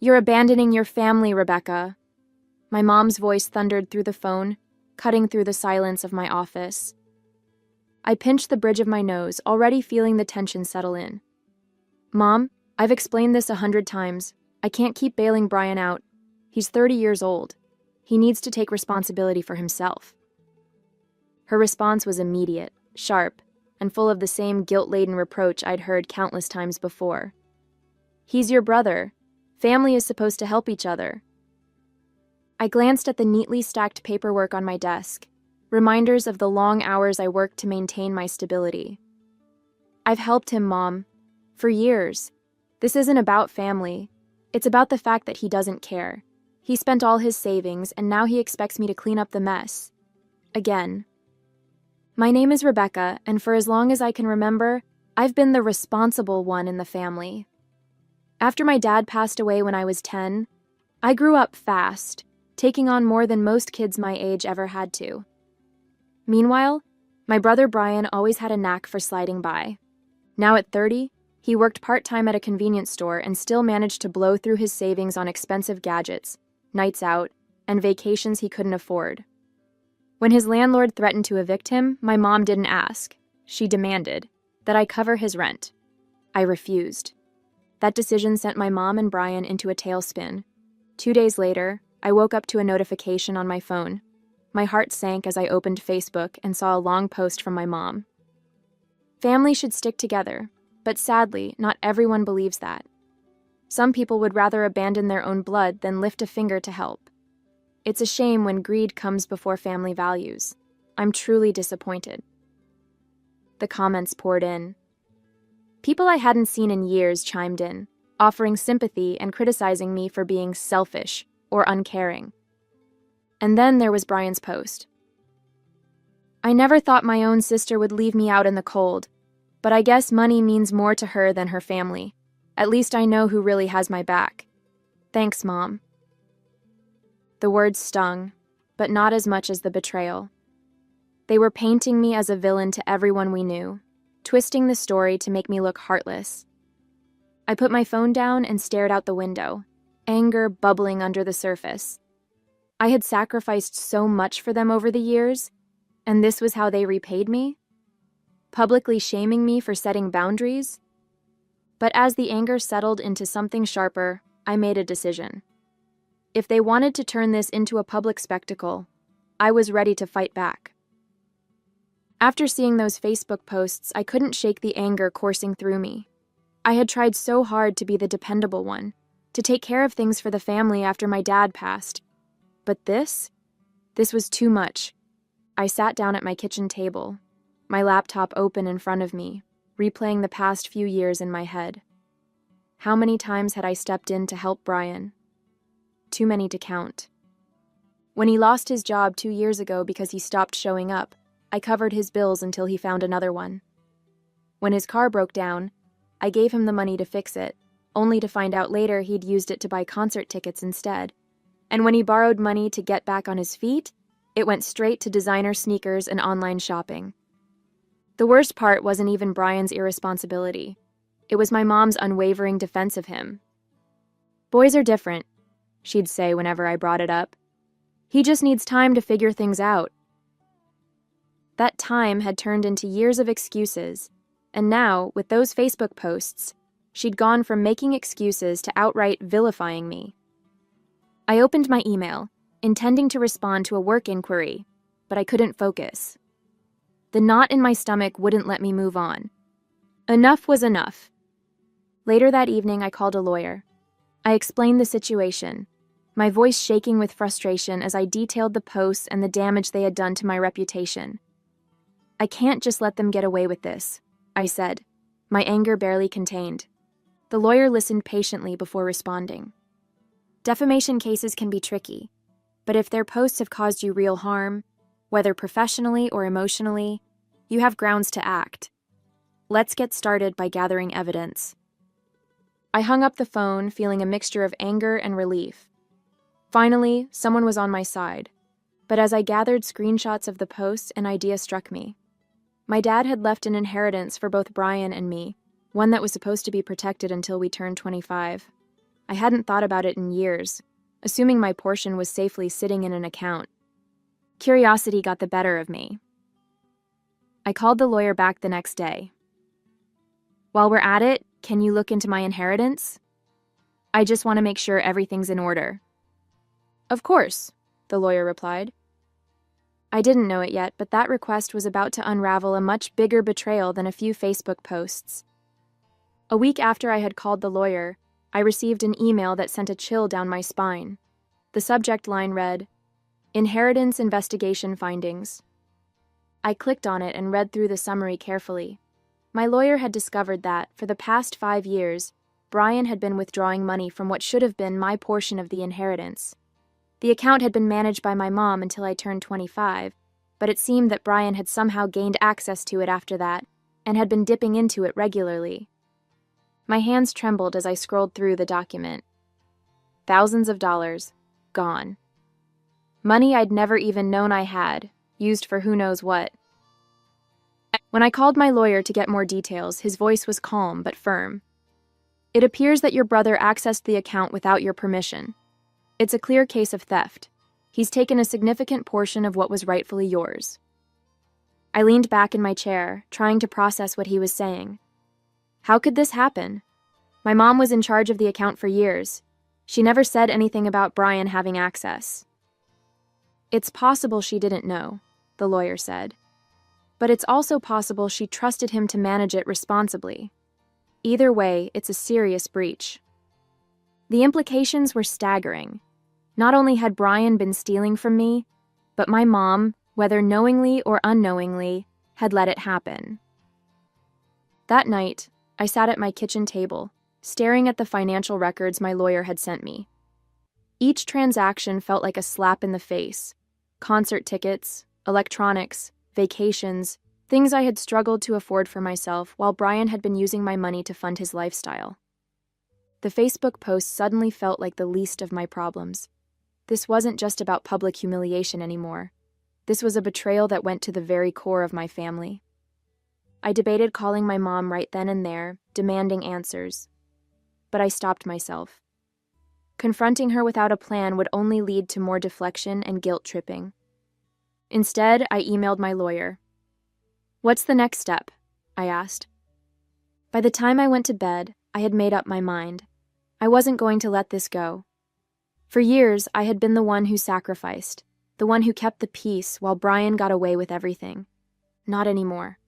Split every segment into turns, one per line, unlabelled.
"You're abandoning your family, Rebecca." My mom's voice thundered through the phone, cutting through the silence of my office. I pinched the bridge of my nose, already feeling the tension settle in. "Mom, I've explained this 100 times. I can't keep bailing Brian out. He's 30 years old. He needs to take responsibility for himself." Her response was immediate, sharp, and full of the same guilt-laden reproach I'd heard countless times before. "He's your brother. Family is supposed to help each other." I glanced at the neatly stacked paperwork on my desk, reminders of the long hours I worked to maintain my stability. "I've helped him, Mom. For years. This isn't about family. It's about the fact that he doesn't care. He spent all his savings, and now he expects me to clean up the mess. Again. My name is Rebecca, and for as long as I can remember, I've been the responsible one in the family. After my dad passed away when I was 10, I grew up fast, taking on more than most kids my age ever had to. Meanwhile, my brother Brian always had a knack for sliding by. Now at 30, he worked part-time at a convenience store and still managed to blow through his savings on expensive gadgets, nights out, and vacations he couldn't afford. When his landlord threatened to evict him, my mom didn't ask. She demanded that I cover his rent. I refused. That decision sent my mom and Brian into a tailspin. 2 days later, I woke up to a notification on my phone. My heart sank as I opened Facebook and saw a long post from my mom. Family should stick together, but sadly, not everyone believes that. Some people would rather abandon their own blood than lift a finger to help. It's a shame when greed comes before family values. I'm truly disappointed. The comments poured in. People I hadn't seen in years chimed in, offering sympathy and criticizing me for being selfish or uncaring. And then there was Brian's post. "I never thought my own sister would leave me out in the cold, but I guess money means more to her than her family. At least I know who really has my back. Thanks, Mom." The words stung, but not as much as the betrayal. They were painting me as a villain to everyone we knew, twisting the story to make me look heartless. I put my phone down and stared out the window, anger bubbling under the surface. I had sacrificed so much for them over the years, and this was how they repaid me? Publicly shaming me for setting boundaries? But as the anger settled into something sharper, I made a decision. If they wanted to turn this into a public spectacle, I was ready to fight back. After seeing those Facebook posts, I couldn't shake the anger coursing through me. I had tried so hard to be the dependable one, to take care of things for the family after my dad passed. But this was too much. I sat down at my kitchen table, my laptop open in front of me, replaying the past few years in my head. How many times had I stepped in to help Brian? Too many to count. When he lost his job 2 years ago because he stopped showing up, I covered his bills until he found another one. When his car broke down, I gave him the money to fix it, only to find out later he'd used it to buy concert tickets instead. And when he borrowed money to get back on his feet, it went straight to designer sneakers and online shopping. The worst part wasn't even Brian's irresponsibility. It was my mom's unwavering defense of him. "Boys are different," she'd say whenever I brought it up. "He just needs time to figure things out." That time had turned into years of excuses, and now, with those Facebook posts, she'd gone from making excuses to outright vilifying me. I opened my email, intending to respond to a work inquiry, but I couldn't focus. The knot in my stomach wouldn't let me move on. Enough was enough. Later that evening, I called a lawyer. I explained the situation, my voice shaking with frustration as I detailed the posts and the damage they had done to my reputation. "I can't just let them get away with this," I said, my anger barely contained. The lawyer listened patiently before responding. "Defamation cases can be tricky, but if their posts have caused you real harm, whether professionally or emotionally, you have grounds to act. Let's get started by gathering evidence." I hung up the phone, feeling a mixture of anger and relief. Finally, someone was on my side, but as I gathered screenshots of the posts, an idea struck me. My dad had left an inheritance for both Brian and me, one that was supposed to be protected until we turned 25. I hadn't thought about it in years, assuming my portion was safely sitting in an account. Curiosity got the better of me. I called the lawyer back the next day. "While we're at it, can you look into my inheritance? I just want to make sure everything's in order." "Of course," the lawyer replied. I didn't know it yet, but that request was about to unravel a much bigger betrayal than a few Facebook posts. A week after I had called the lawyer, I received an email that sent a chill down my spine. The subject line read, "Inheritance Investigation Findings." I clicked on it and read through the summary carefully. My lawyer had discovered that, for the past 5 years, Brian had been withdrawing money from what should have been my portion of the inheritance. The account had been managed by my mom until I turned 25, but it seemed that Brian had somehow gained access to it after that and had been dipping into it regularly. My hands trembled as I scrolled through the document. Thousands of dollars, gone. Money I'd never even known I had, used for who knows what. When I called my lawyer to get more details, his voice was calm but firm. "It appears that your brother accessed the account without your permission. It's a clear case of theft. He's taken a significant portion of what was rightfully yours." I leaned back in my chair, trying to process what he was saying. How could this happen? My mom was in charge of the account for years. She never said anything about Brian having access. "It's possible she didn't know," the lawyer said. "But it's also possible she trusted him to manage it responsibly. Either way, it's a serious breach." The implications were staggering. Not only had Brian been stealing from me, but my mom, whether knowingly or unknowingly, had let it happen. That night, I sat at my kitchen table, staring at the financial records my lawyer had sent me. Each transaction felt like a slap in the face. Concert tickets, electronics, vacations, things I had struggled to afford for myself while Brian had been using my money to fund his lifestyle. The Facebook post suddenly felt like the least of my problems. This wasn't just about public humiliation anymore. This was a betrayal that went to the very core of my family. I debated calling my mom right then and there, demanding answers. But I stopped myself. Confronting her without a plan would only lead to more deflection and guilt-tripping. Instead, I emailed my lawyer. "What's the next step?" I asked. By the time I went to bed, I had made up my mind. I wasn't going to let this go. For years, I had been the one who sacrificed, the one who kept the peace while Brian got away with everything. Not anymore.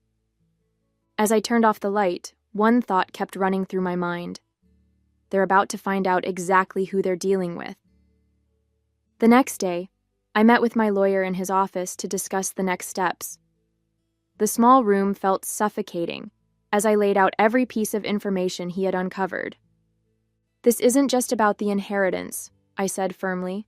As I turned off the light, one thought kept running through my mind. They're about to find out exactly who they're dealing with. The next day, I met with my lawyer in his office to discuss the next steps. The small room felt suffocating as I laid out every piece of information he had uncovered. "This isn't just about the inheritance," I said firmly.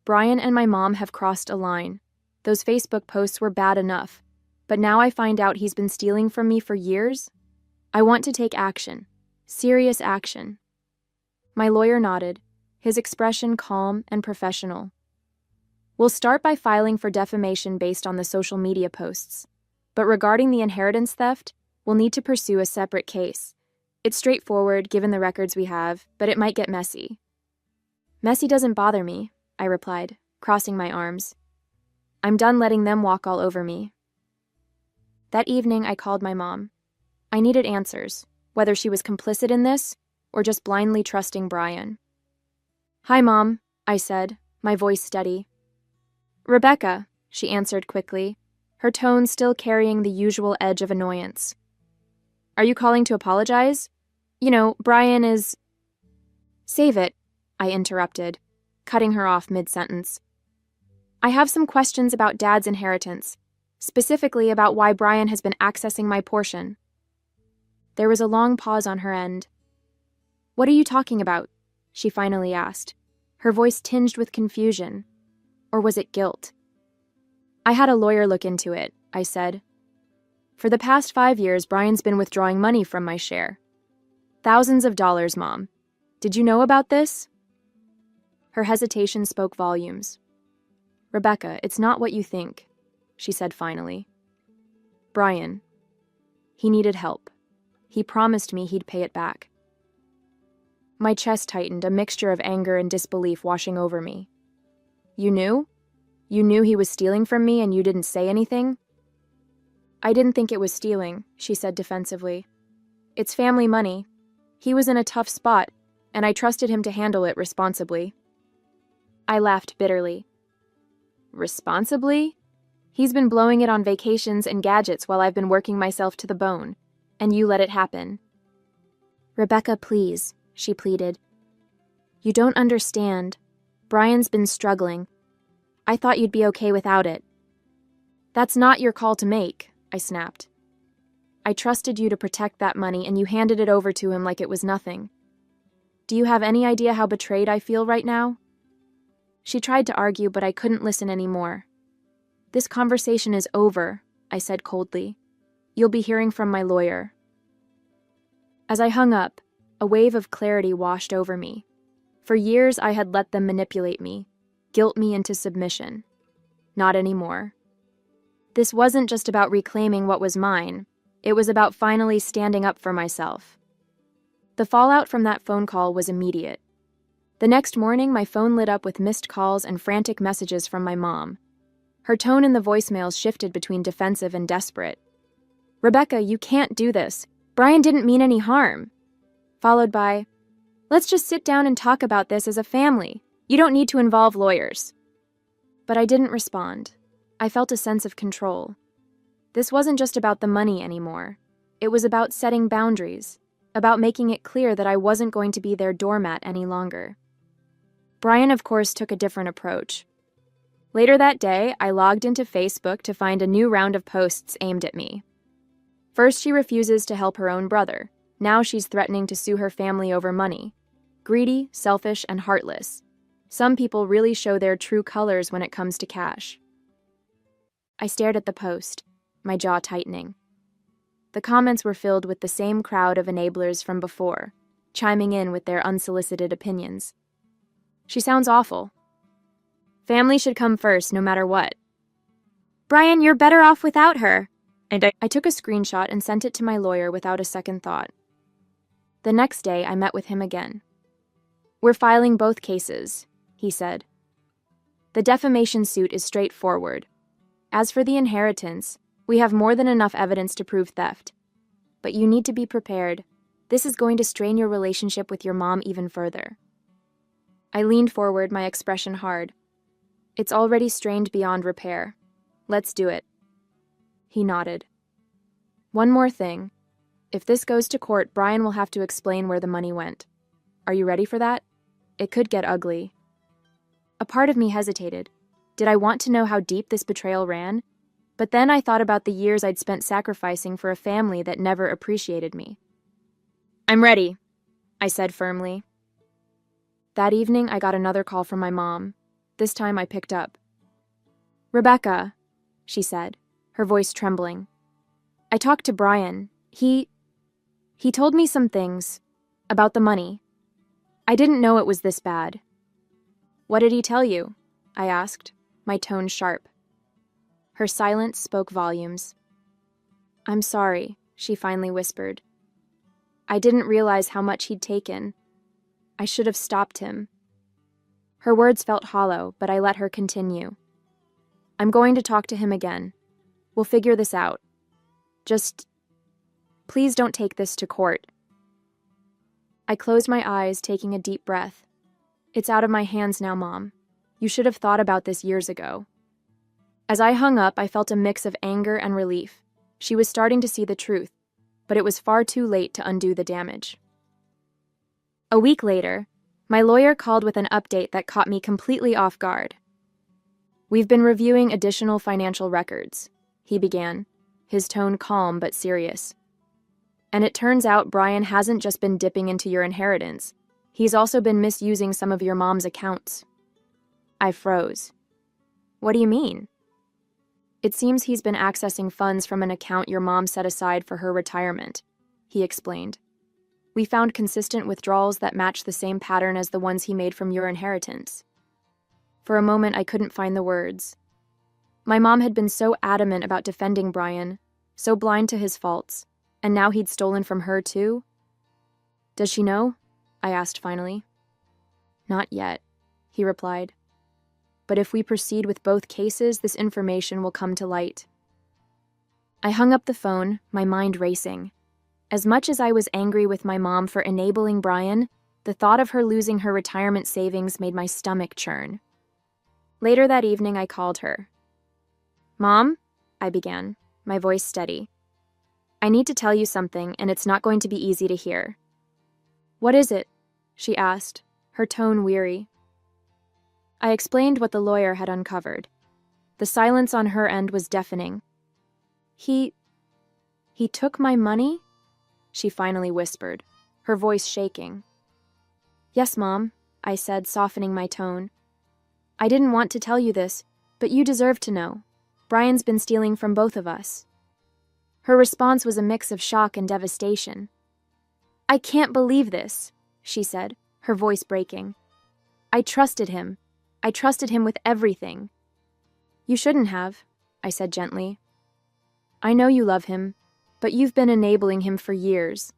"Brian and my mom have crossed a line. Those Facebook posts were bad enough, but now I find out he's been stealing from me for years. I want to take action, serious action." My lawyer nodded, his expression calm and professional. "We'll start by filing for defamation based on the social media posts. But regarding the inheritance theft, we'll need to pursue a separate case. It's straightforward given the records we have, but it might get messy." "Messy doesn't bother me," I replied, crossing my arms. "I'm done letting them walk all over me." That evening, I called my mom. I needed answers, whether she was complicit in this or just blindly trusting Brian. "Hi, Mom," I said, my voice steady. "Rebecca," she answered quickly, her tone still carrying the usual edge of annoyance. "Are you calling to apologize? Brian is—" "Save it," I interrupted, cutting her off mid-sentence. "I have some questions about Dad's inheritance, specifically about why Brian has been accessing my portion." There was a long pause on her end. "What are you talking about?" she finally asked, her voice tinged with confusion. Or was it guilt? "I had a lawyer look into it," I said. "For the past 5 years, Brian's been withdrawing money from my share. Thousands of dollars, Mom. Did you know about this?" Her hesitation spoke volumes. "Rebecca, it's not what you think," she said finally. "Brian, he needed help. He promised me he'd pay it back." My chest tightened, a mixture of anger and disbelief washing over me. You knew? You knew he was stealing from me and you didn't say anything? I didn't think it was stealing, she said defensively. It's family money. He was in a tough spot, and I trusted him to handle it responsibly. I laughed bitterly. Responsibly? He's been blowing it on vacations and gadgets while I've been working myself to the bone, and you let it happen. Rebecca, please, she pleaded. You don't understand. Brian's been struggling. I thought you'd be okay without it. That's not your call to make, I snapped. I trusted you to protect that money and you handed it over to him like it was nothing. Do you have any idea how betrayed I feel right now? She tried to argue, but I couldn't listen anymore. This conversation is over, I said coldly. You'll be hearing from my lawyer. As I hung up, a wave of clarity washed over me. For years I had let them manipulate me, guilt me into submission. Not anymore. This wasn't just about reclaiming what was mine. It was about finally standing up for myself. The fallout from that phone call was immediate. The next morning, my phone lit up with missed calls and frantic messages from my mom. Her tone in the voicemails shifted between defensive and desperate. Rebecca, you can't do this. Brian didn't mean any harm. Followed by, let's just sit down and talk about this as a family. You don't need to involve lawyers. But I didn't respond. I felt a sense of control. This wasn't just about the money anymore. It was about setting boundaries, about making it clear that I wasn't going to be their doormat any longer. Brian, of course, took a different approach. Later that day, I logged into Facebook to find a new round of posts aimed at me. First, she refuses to help her own brother. Now she's threatening to sue her family over money. Greedy, selfish, and heartless. Some people really show their true colors when it comes to cash. I stared at the post, my jaw tightening. The comments were filled with the same crowd of enablers from before, chiming in with their unsolicited opinions. She sounds awful. Family should come first, no matter what. Brian, you're better off without her. And I took a screenshot and sent it to my lawyer without a second thought. The next day, I met with him again. We're filing both cases, he said. The defamation suit is straightforward. As for the inheritance, we have more than enough evidence to prove theft. But you need to be prepared. This is going to strain your relationship with your mom even further. I leaned forward, my expression hard. It's already strained beyond repair. Let's do it. He nodded. One more thing. If this goes to court, Brian will have to explain where the money went. Are you ready for that? It could get ugly. A part of me hesitated. Did I want to know how deep this betrayal ran? But then I thought about the years I'd spent sacrificing for a family that never appreciated me. I'm ready, I said firmly. That evening, I got another call from my mom. This time I picked up. Rebecca, she said, her voice trembling. I talked to Brian. He told me some things about the money. I didn't know it was this bad. What did he tell you? I asked, my tone sharp. Her silence spoke volumes. I'm sorry, she finally whispered. I didn't realize how much he'd taken. I should have stopped him. Her words felt hollow, but I let her continue. I'm going to talk to him again. We'll figure this out. Just, please don't take this to court. I closed my eyes, taking a deep breath. It's out of my hands now, Mom. You should have thought about this years ago. As I hung up, I felt a mix of anger and relief. She was starting to see the truth, but it was far too late to undo the damage. A week later, my lawyer called with an update that caught me completely off guard. We've been reviewing additional financial records, he began, his tone calm but serious. And it turns out Brian hasn't just been dipping into your inheritance. He's also been misusing some of your mom's accounts. I froze. What do you mean? It seems he's been accessing funds from an account your mom set aside for her retirement, he explained. We found consistent withdrawals that match the same pattern as the ones he made from your inheritance. For a moment, I couldn't find the words. My mom had been so adamant about defending Brian, so blind to his faults, and now he'd stolen from her too? Does she know? I asked finally. Not yet, he replied. But if we proceed with both cases, this information will come to light. I hung up the phone, my mind racing. As much as I was angry with my mom for enabling Brian, the thought of her losing her retirement savings made my stomach churn. Later that evening, I called her. Mom, I began, my voice steady. I need to tell you something, and it's not going to be easy to hear. What is it? She asked, her tone weary. I explained what the lawyer had uncovered. The silence on her end was deafening. He took my money? She finally whispered, her voice shaking. Yes, Mom, I said, softening my tone. I didn't want to tell you this, but you deserve to know. Brian's been stealing from both of us. Her response was a mix of shock and devastation. I can't believe this, she said, her voice breaking. I trusted him. I trusted him with everything. You shouldn't have, I said gently. I know you love him, but you've been enabling him for years.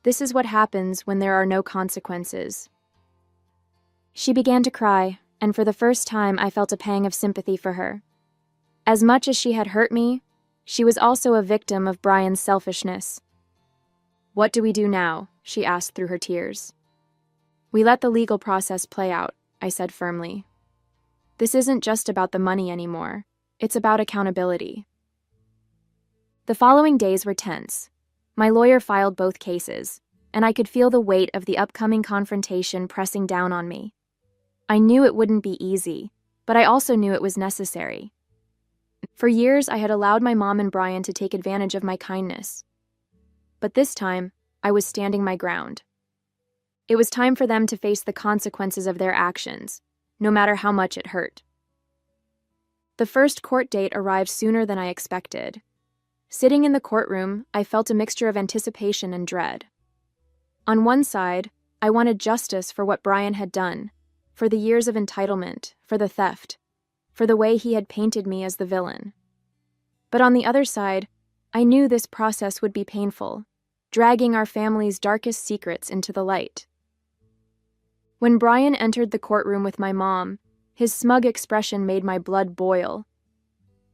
This is what happens when there are no consequences. She began to cry, and for the first time I felt a pang of sympathy for her. As much as she had hurt me, she was also a victim of Brian's selfishness. What do we do now? She asked through her tears. We let the legal process play out, I said firmly. This isn't just about the money anymore. It's about accountability. The following days were tense. My lawyer filed both cases, and I could feel the weight of the upcoming confrontation pressing down on me. I knew it wouldn't be easy, but I also knew it was necessary. For years, I had allowed my mom and Brian to take advantage of my kindness. But this time, I was standing my ground. It was time for them to face the consequences of their actions, no matter how much it hurt. The first court date arrived sooner than I expected. Sitting in the courtroom, I felt a mixture of anticipation and dread. On one side, I wanted justice for what Brian had done, for the years of entitlement, for the theft, for the way he had painted me as the villain. But on the other side, I knew this process would be painful, dragging our family's darkest secrets into the light. When Brian entered the courtroom with my mom, his smug expression made my blood boil.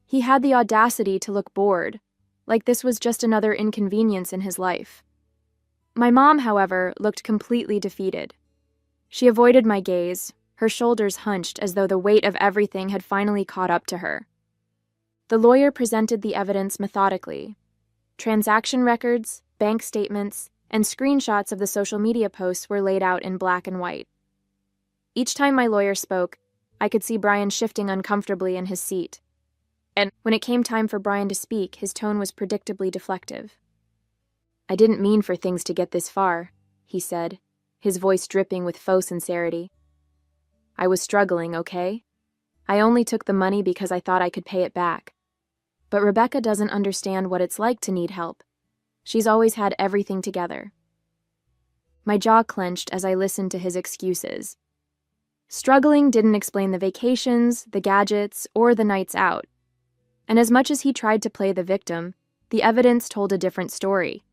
He had the audacity to look bored, like this was just another inconvenience in his life. My mom, however, looked completely defeated. She avoided my gaze, her shoulders hunched as though the weight of everything had finally caught up to her. The lawyer presented the evidence methodically. Transaction records, bank statements, and screenshots of the social media posts were laid out in black and white. Each time my lawyer spoke, I could see Brian shifting uncomfortably in his seat. And when it came time for Brian to speak, his tone was predictably deflective. I didn't mean for things to get this far, he said, his voice dripping with faux sincerity. I was struggling, okay? I only took the money because I thought I could pay it back. But Rebecca doesn't understand what it's like to need help. She's always had everything together. My jaw clenched as I listened to his excuses. Struggling didn't explain the vacations, the gadgets, or the nights out. And as much as he tried to play the victim, the evidence told a different story.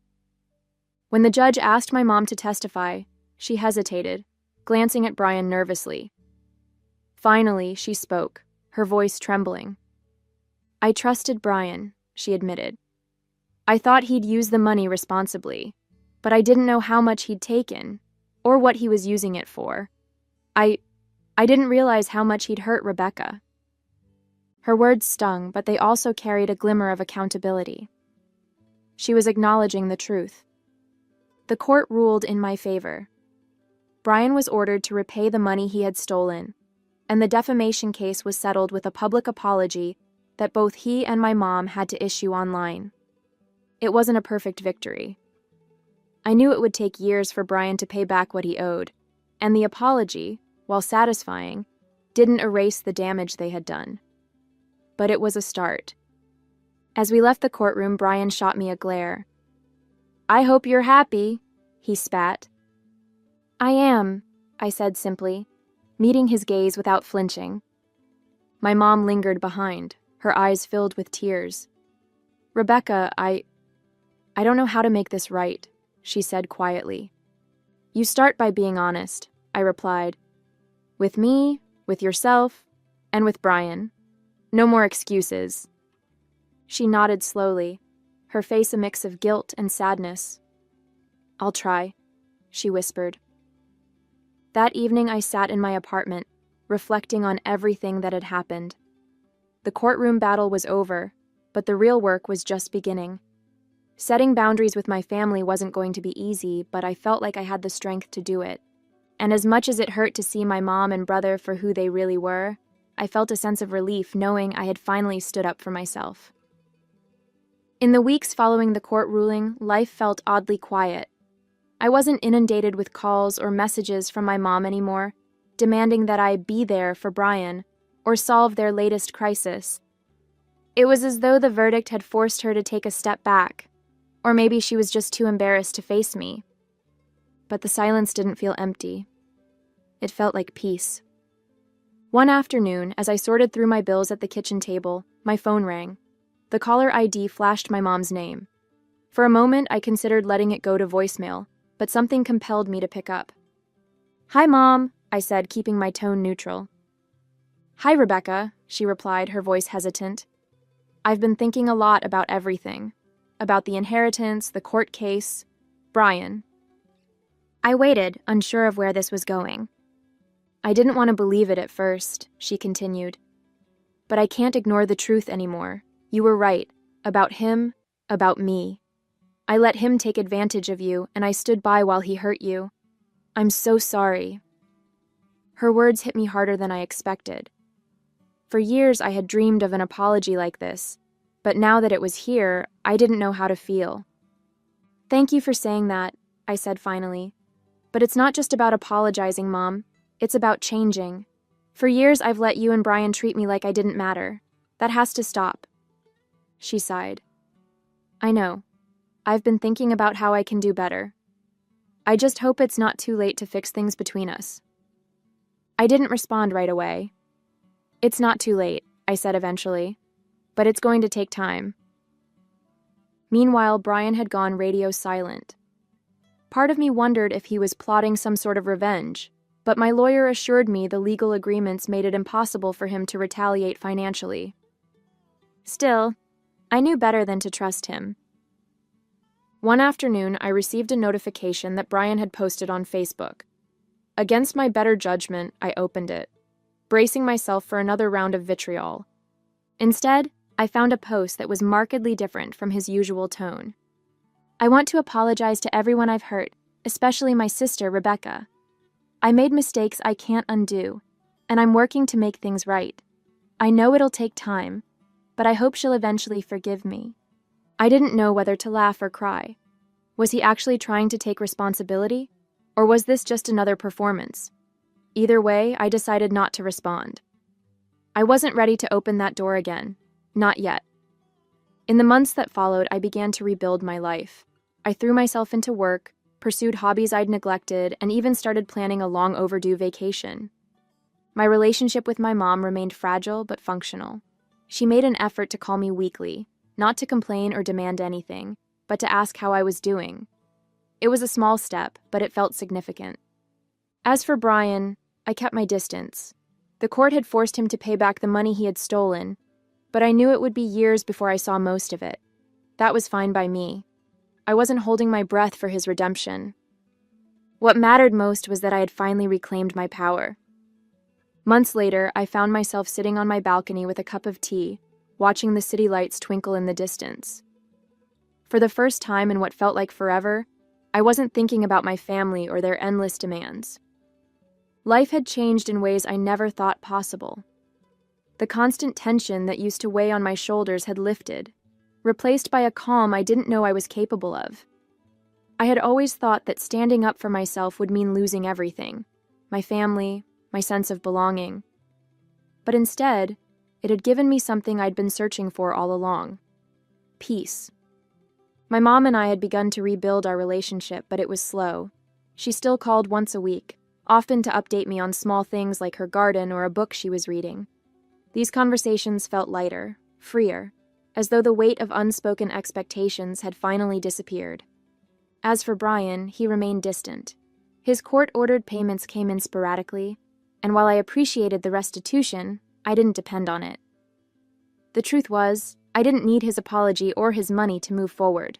When the judge asked my mom to testify, she hesitated, glancing at Brian nervously. Finally, she spoke, her voice trembling. I trusted Brian, she admitted. I thought he'd use the money responsibly, but I didn't know how much he'd taken, or what he was using it for. I didn't realize how much he'd hurt Rebecca. Her words stung, but they also carried a glimmer of accountability. She was acknowledging the truth. The court ruled in my favor. Brian was ordered to repay the money he had stolen, and the defamation case was settled with a public apology that both he and my mom had to issue online. It wasn't a perfect victory. I knew it would take years for Brian to pay back what he owed, and the apology, while satisfying, didn't erase the damage they had done. But it was a start. As we left the courtroom, Brian shot me a glare. I hope you're happy, he spat. I am, I said simply, meeting his gaze without flinching. My mom lingered behind, her eyes filled with tears. Rebecca, I don't know how to make this right, she said quietly. You start by being honest, I replied. With me, with yourself, and with Brian. No more excuses. She nodded slowly, her face a mix of guilt and sadness. I'll try, she whispered. That evening I sat in my apartment, reflecting on everything that had happened. The courtroom battle was over, but the real work was just beginning. Setting boundaries with my family wasn't going to be easy, but I felt like I had the strength to do it. And as much as it hurt to see my mom and brother for who they really were, I felt a sense of relief knowing I had finally stood up for myself. In the weeks following the court ruling, life felt oddly quiet. I wasn't inundated with calls or messages from my mom anymore, demanding that I be there for Brian or solve their latest crisis. It was as though the verdict had forced her to take a step back, or maybe she was just too embarrassed to face me. But the silence didn't feel empty. It felt like peace. One afternoon, as I sorted through my bills at the kitchen table, my phone rang. The caller ID flashed my mom's name. For a moment, I considered letting it go to voicemail, but something compelled me to pick up. Hi, Mom, I said, keeping my tone neutral. Hi, Rebecca, she replied, her voice hesitant. I've been thinking a lot about everything. About the inheritance, the court case, Brian. I waited, unsure of where this was going. I didn't want to believe it at first, she continued. But I can't ignore the truth anymore. You were right. About him, about me. I let him take advantage of you, and I stood by while he hurt you. I'm so sorry. Her words hit me harder than I expected. For years I had dreamed of an apology like this, but now that it was here, I didn't know how to feel. Thank you for saying that, I said finally. But it's not just about apologizing, Mom. It's about changing. For years I've let you and Brian treat me like I didn't matter. That has to stop. She sighed. I know. I've been thinking about how I can do better. I just hope it's not too late to fix things between us. I didn't respond right away. It's not too late, I said eventually, but it's going to take time. Meanwhile, Brian had gone radio silent. Part of me wondered if he was plotting some sort of revenge, but my lawyer assured me the legal agreements made it impossible for him to retaliate financially. Still, I knew better than to trust him. One afternoon, I received a notification that Brian had posted on Facebook. Against my better judgment, I opened it, bracing myself for another round of vitriol. Instead, I found a post that was markedly different from his usual tone. I want to apologize to everyone I've hurt, especially my sister, Rebecca. I made mistakes I can't undo, and I'm working to make things right. I know it'll take time, but I hope she'll eventually forgive me. I didn't know whether to laugh or cry. Was he actually trying to take responsibility, or was this just another performance? Either way, I decided not to respond. I wasn't ready to open that door again. Not yet. In the months that followed, I began to rebuild my life. I threw myself into work, pursued hobbies I'd neglected, and even started planning a long overdue vacation. My relationship with my mom remained fragile but functional. She made an effort to call me weekly, not to complain or demand anything, but to ask how I was doing. It was a small step, but it felt significant. As for Brian, I kept my distance. The court had forced him to pay back the money he had stolen, but I knew it would be years before I saw most of it. That was fine by me. I wasn't holding my breath for his redemption. What mattered most was that I had finally reclaimed my power. Months later, I found myself sitting on my balcony with a cup of tea, watching the city lights twinkle in the distance. For the first time in what felt like forever, I wasn't thinking about my family or their endless demands. Life had changed in ways I never thought possible. The constant tension that used to weigh on my shoulders had lifted, replaced by a calm I didn't know I was capable of. I had always thought that standing up for myself would mean losing everything, my family, my sense of belonging. But instead, it had given me something I'd been searching for all along: peace. My mom and I had begun to rebuild our relationship, but it was slow. She still called once a week, often to update me on small things like her garden or a book she was reading. These conversations felt lighter, freer, as though the weight of unspoken expectations had finally disappeared. As for Brian, he remained distant. His court-ordered payments came in sporadically, and while I appreciated the restitution, I didn't depend on it. The truth was, I didn't need his apology or his money to move forward.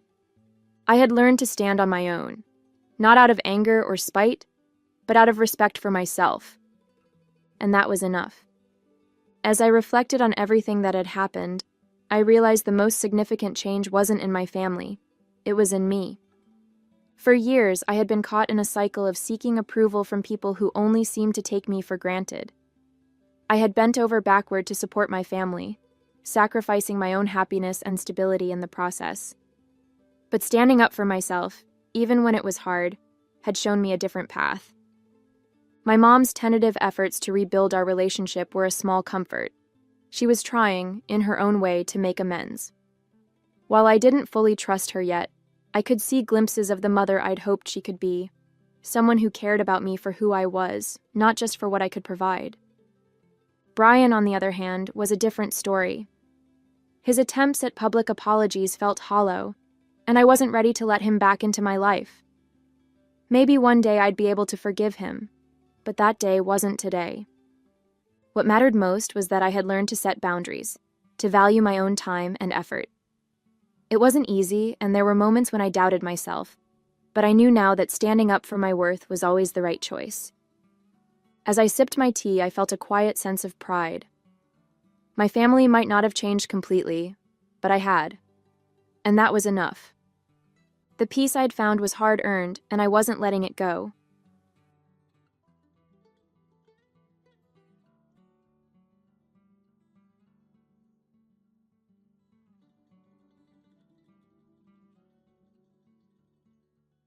I had learned to stand on my own, not out of anger or spite, but out of respect for myself. And that was enough. As I reflected on everything that had happened, I realized the most significant change wasn't in my family, it was in me. For years, I had been caught in a cycle of seeking approval from people who only seemed to take me for granted. I had bent over backward to support my family, sacrificing my own happiness and stability in the process. But standing up for myself, even when it was hard, had shown me a different path. My mom's tentative efforts to rebuild our relationship were a small comfort. She was trying, in her own way, to make amends. While I didn't fully trust her yet, I could see glimpses of the mother I'd hoped she could be, someone who cared about me for who I was, not just for what I could provide. Brian, on the other hand, was a different story. His attempts at public apologies felt hollow, and I wasn't ready to let him back into my life. Maybe one day I'd be able to forgive him, but that day wasn't today. What mattered most was that I had learned to set boundaries, to value my own time and effort. It wasn't easy, and there were moments when I doubted myself, but I knew now that standing up for my worth was always the right choice. As I sipped my tea, I felt a quiet sense of pride. My family might not have changed completely, but I had, and that was enough. The peace I'd found was hard-earned, and I wasn't letting it go.